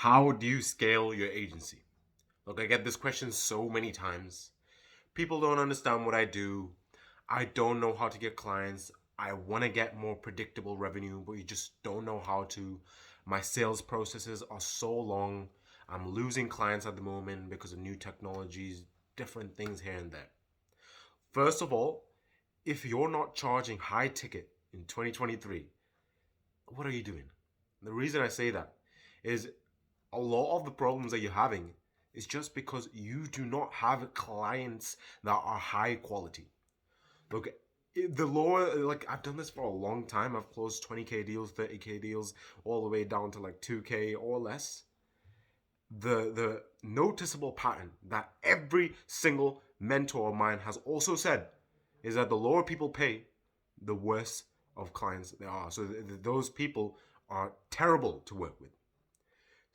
How do you scale your agency? Look, I get this question so many times. People don't understand what I do. I don't know how to get clients. I want to get more predictable revenue, but you just don't know how to. My sales processes are so long. I'm losing clients at the moment because of new technologies, different things here and there. First of all, if you're not charging high ticket in 2023, what are you doing? The reason I say that is a lot of the problems that you're having is just because you do not have clients that are high quality. Look, the lower, like I've done this for a long time. I've closed 20K deals, 30K deals, all the way down to like 2K or less. The noticeable pattern that every single mentor of mine has also said is that the lower people pay, the worse of clients they are. So those people are terrible to work with.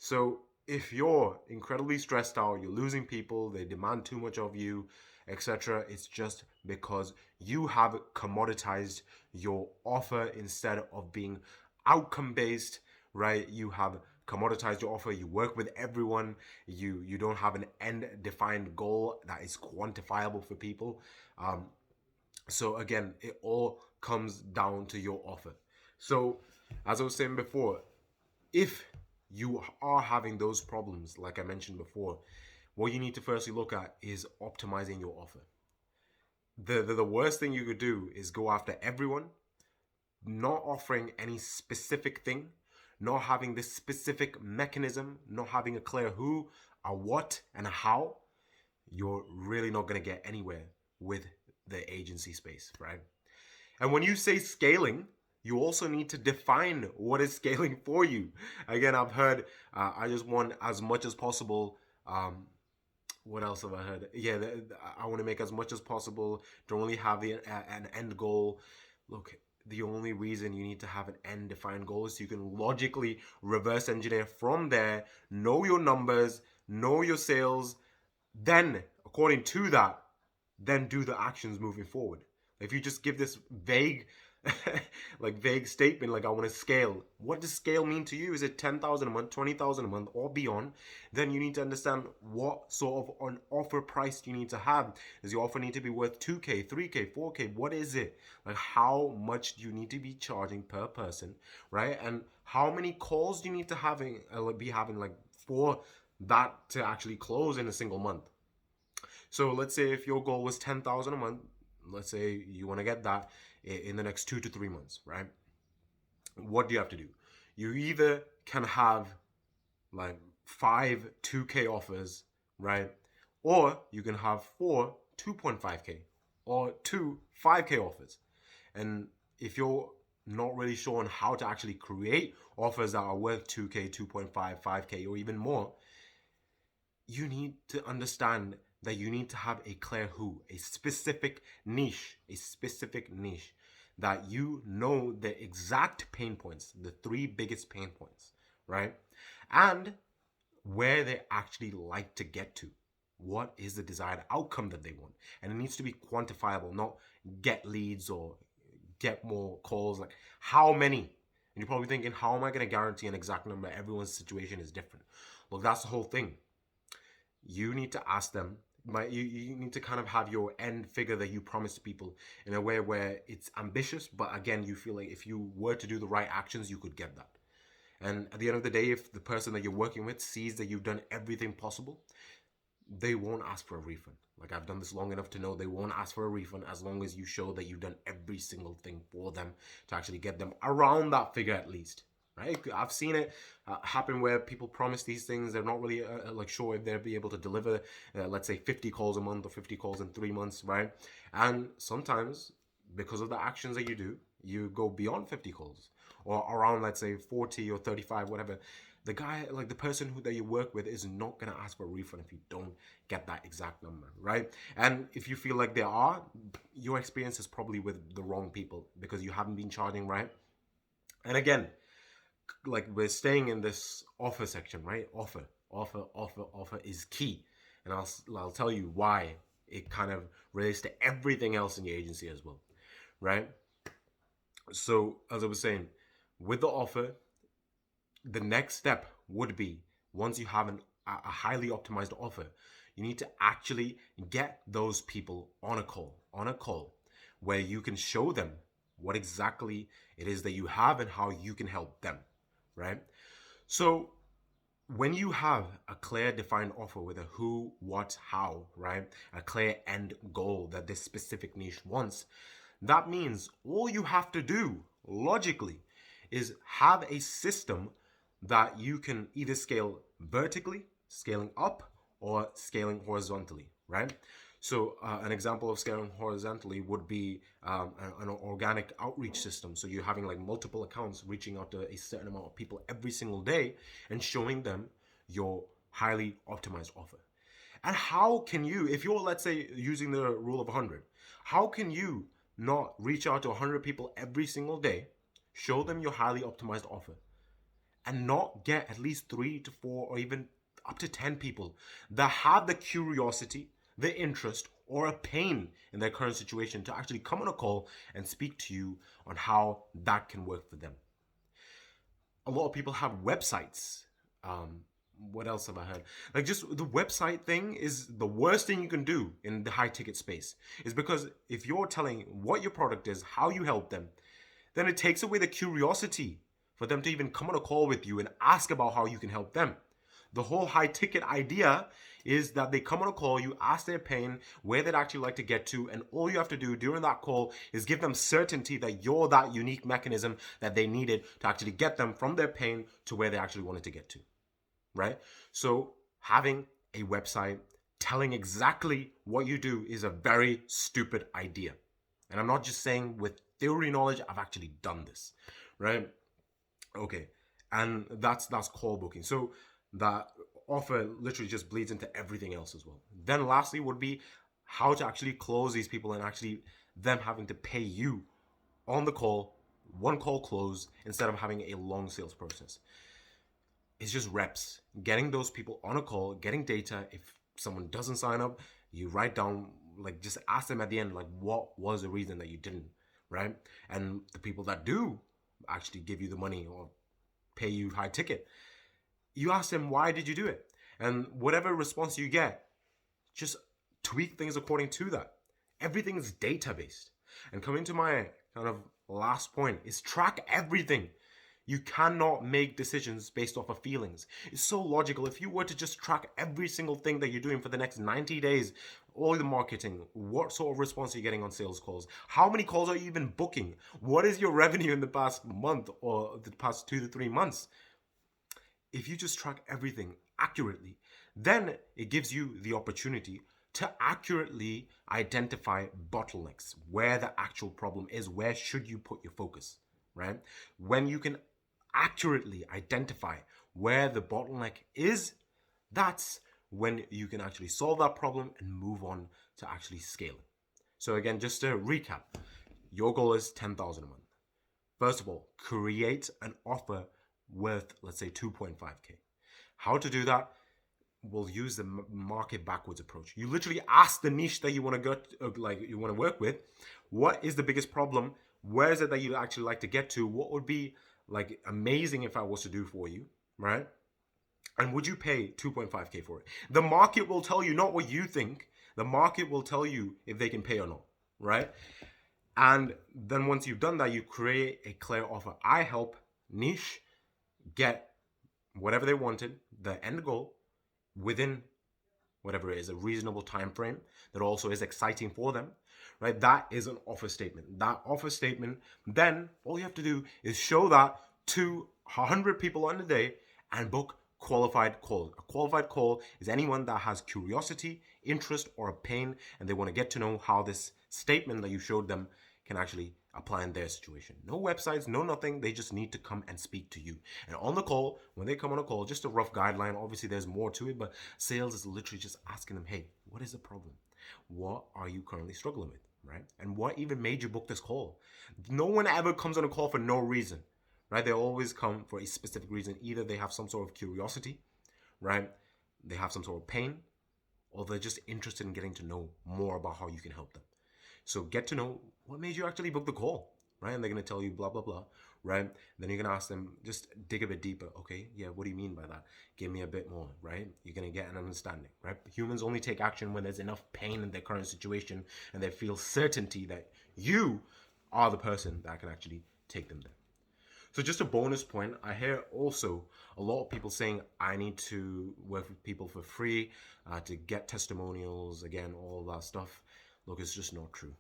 So if you're incredibly stressed out, you're losing people, they demand too much of you, etc., it's just because you have commoditized your offer instead of being outcome based, right? You have commoditized your offer. You work with everyone. You don't have an end defined goal that is quantifiable for people. So again, it all comes down to your offer. So as I was saying before, if you are having those problems, like I mentioned before, what you need to firstly look at is optimizing your offer. The worst thing you could do is go after everyone, not offering any specific thing, not having this specific mechanism, not having a clear who, a what, and a how. You're really not going to get anywhere with the agency space, right? And when you say scaling, you also need to define what is scaling for you. Again, I've heard I just want as much as possible. What else have I heard? Yeah, I want to make as much as possible. Don't really have an end goal. Look, the only reason you need to have an end defined goal is so you can logically reverse engineer from there, know your numbers, know your sales, then according to that, then do the actions moving forward. If you just give this vague vague statement like I want to scale, what does scale mean to you? Is it 10,000 a month, 20,000 a month, or beyond? Then you need to understand what sort of an offer price you need to have. Does your offer need to be worth 2K, 3K, 4K? What is it? Like, how much do you need to be charging per person, right? And how many calls do you need to be having like for that to actually close in a single month? So let's say if your goal was 10,000 a month, let's say you want to get that in the next 2 to 3 months, right? What do you have to do? You either can have like 5 2K offers, right? Or you can have 4 2.5K or 2 5K offers. And if you're not really sure on how to actually create offers that are worth 2K, 2.5, 5K, or even more, you need to understand that you need to have a clear who, a specific niche that you know the exact pain points, the 3 biggest pain points, right? And where they actually like to get to. What is the desired outcome that they want? And it needs to be quantifiable, not get leads or get more calls. Like, how many? And you're probably thinking, how am I going to guarantee an exact number? Everyone's situation is different. Look, that's the whole thing. You need to ask them. You need to kind of have your end figure that you promise to people in a way where it's ambitious, but again, you feel like if you were to do the right actions, you could get that. And at the end of the day, if the person that you're working with sees that you've done everything possible, they won't ask for a refund. Like, I've done this long enough to know they won't ask for a refund as long as you show that you've done every single thing for them to actually get them around that figure at least. Right? I've seen it happen where people promise these things. They're not really sure if they'll be able to deliver, let's say 50 calls a month or 50 calls in 3 months, right? And sometimes because of the actions that you do, you go beyond 50 calls or around, let's say 40 or 35, whatever. The guy, like the person that you work with, is not going to ask for a refund if you don't get that exact number, right? And if you feel like they are, your experience is probably with the wrong people because you haven't been charging right. And again, like, we're staying in this offer section, right? Offer is key. And I'll tell you why it kind of relates to everything else in your agency as well, right? So as I was saying, with the offer, the next step would be once you have a highly optimized offer, you need to actually get those people on a call where you can show them what exactly it is that you have and how you can help them, right? So when you have a clear defined offer with a who, what, how, right? A clear end goal that this specific niche wants, that means all you have to do logically is have a system that you can either scale vertically, scaling up, or scaling horizontally, right? So an example of scaling horizontally would be an organic outreach system. So you're having like multiple accounts reaching out to a certain amount of people every single day and showing them your highly optimized offer. And how can you, if you're, let's say, using the rule of 100, how can you not reach out to 100 people every single day, show them your highly optimized offer, and not get at least 3 to 4 or even up to 10 people that have the curiosity, the interest, or a pain in their current situation to actually come on a call and speak to you on how that can work for them? A lot of people have websites. What else have I heard? Like, just the website thing is the worst thing you can do in the high ticket space, is because if you're telling what your product is, how you help them, then it takes away the curiosity for them to even come on a call with you and ask about how you can help them. The whole high ticket idea is that they come on a call, you ask their pain, where they'd actually like to get to, and all you have to do during that call is give them certainty that you're that unique mechanism that they needed to actually get them from their pain to where they actually wanted to get to. Right? So having a website telling exactly what you do is a very stupid idea. And I'm not just saying with theory knowledge, I've actually done this, right? Okay. And that's call booking. So that offer literally just bleeds into everything else as well. Then lastly would be how to actually close these people and actually them having to pay you on the call, one call close, instead of having a long sales process. It's just reps, getting those people on a call, getting data. If someone doesn't sign up, you write down, like, just ask them at the end, like, what was the reason that you didn't, right? And the people that do actually give you the money or pay you high ticket, you ask them, why did you do it? And whatever response you get, just tweak things according to that. Everything is data based. And coming to my kind of last point is track everything. You cannot make decisions based off of feelings. It's so logical. If you were to just track every single thing that you're doing for the next 90 days, all the marketing, what sort of response are you getting on sales calls? How many calls are you even booking? What is your revenue in the past month or the past 2 to 3 months? If you just track everything accurately, then it gives you the opportunity to accurately identify bottlenecks, where the actual problem is, where should you put your focus, right? When you can accurately identify where the bottleneck is, that's when you can actually solve that problem and move on to actually scaling. So again, just to recap, your goal is 10,000 a month. First of all, create an offer worth, let's say, 2.5K. How to do that? We'll use the market backwards approach. You literally ask the niche that you want to go, you want to work with, what is the biggest problem? Where is it that you'd actually like to get to? What would be like amazing if I was to do for you, right? And would you pay 2.5K for it? The market will tell you, not what you think. The market will tell you if they can pay or not, right? And then once you've done that, you create a clear offer. I help niche get whatever they wanted, the end goal, within whatever it is, a reasonable time frame that also is exciting for them, right? That is an offer statement. That offer statement, then all you have to do is show that to 100 people on a day and book qualified calls. A qualified call is anyone that has curiosity, interest, or a pain, and they want to get to know how this statement that you showed them can actually apply in their situation. No websites, no nothing. They just need to come and speak to you. And on the call, when they come on a call, just a rough guideline. Obviously, there's more to it, but sales is literally just asking them, hey, what is the problem? What are you currently struggling with, right? And what even made you book this call? No one ever comes on a call for no reason, right? They always come for a specific reason. Either they have some sort of curiosity, right? They have some sort of pain, or they're just interested in getting to know more about how you can help them. So get to know what made you actually book the call, right? And they're going to tell you blah, blah, blah. right? Then you're gonna ask them, just dig a bit deeper. Okay, yeah, what do you mean by that? Give me a bit more, right? You're gonna get an understanding, right? Humans only take action when there's enough pain in their current situation and they feel certainty that you are the person that can actually take them there. So just a bonus point, I hear also a lot of people saying I need to work with people for free to get testimonials, again, all that stuff. Look, it's just not true.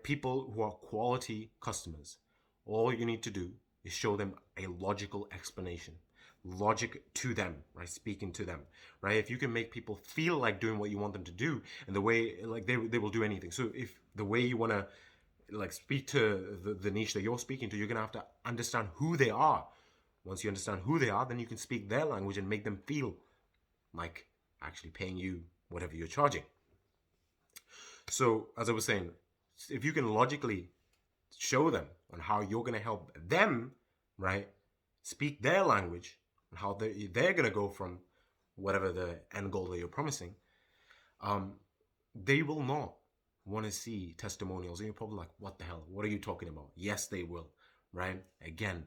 People who are quality customers, all you need to do is show them a logical explanation, logic to them, right? Speaking to them, right? If you can make people feel like doing what you want them to do, and the way, like, they will do anything. So if the way you want to like speak to the niche that you're speaking to, you're gonna have to understand who they are. Once you understand who they are, then you can speak their language and make them feel like actually paying you whatever you're charging. So as I was saying, if you can logically show them on how you're going to help them, right, speak their language and how they're going to go from whatever the end goal that you're promising, they will not want to see testimonials. And you're probably like, what the hell? What are you talking about? Yes, they will, right? Again,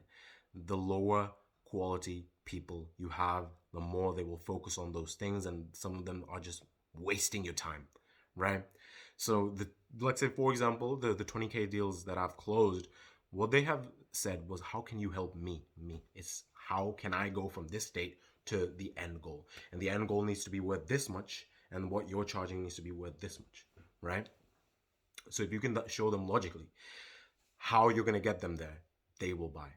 the lower quality people you have, the more they will focus on those things, and some of them are just wasting your time, right? So let's say, for example, the 20K deals that I've closed, what they have said was, how can you help me? It's how can I go from this state to the end goal? And the end goal needs to be worth this much, and what you're charging needs to be worth this much, right? So if you can show them logically how you're going to get them there, they will buy.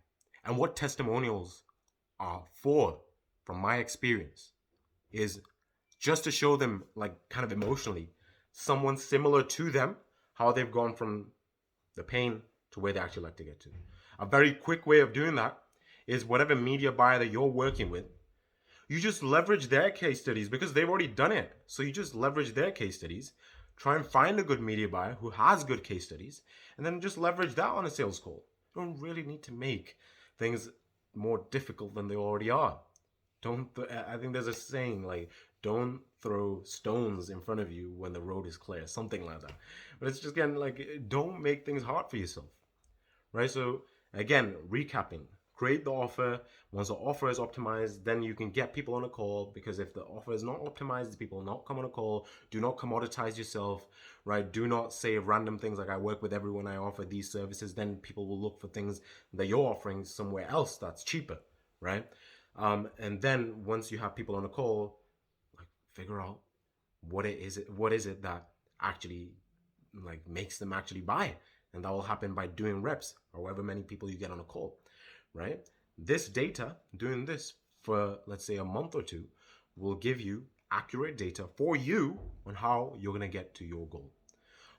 And what testimonials are for, from my experience, is just to show them, like, kind of emotionally, someone similar to them, how they've gone from the pain to where they actually like to get to. A very quick way of doing that is whatever media buyer that you're working with, you just leverage their case studies because they've already done it. So you just leverage their case studies, try and find a good media buyer who has good case studies, and then just leverage that on a sales call. You don't really need to make things more difficult than they already are. I think there's a saying, like, don't throw stones in front of you when the road is clear, something like that. But it's just, again, like, don't make things hard for yourself, right? So again, recapping, create the offer. Once the offer is optimized, then you can get people on a call, because if the offer is not optimized, people will not come on a call. Do not commoditize yourself, right? Do not say random things like, I work with everyone, I offer these services. Then people will look for things that you're offering somewhere else that's cheaper, right? And then once you have people on a call, like, figure out what is it that actually, like, makes them actually buy. And that will happen by doing reps, or however many people you get on a call, right? This data, doing this for, let's say, a month or two, will give you accurate data for you on how you're going to get to your goal.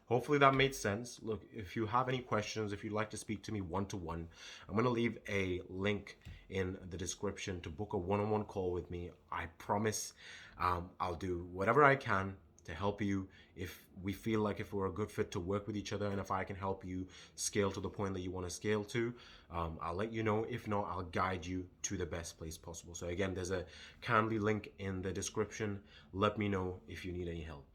Hopefully that made sense. Look, if you have any questions, if you'd like to speak to me one-to-one, I'm going to leave a link in the description to book a one-on-one call with me. I promise I'll do whatever I can to help you. If we feel like if we're a good fit to work with each other, and if I can help you scale to the point that you want to scale to, I'll let you know. If not, I'll guide you to the best place possible. So again, there's a Calendly link in the description. Let me know if you need any help.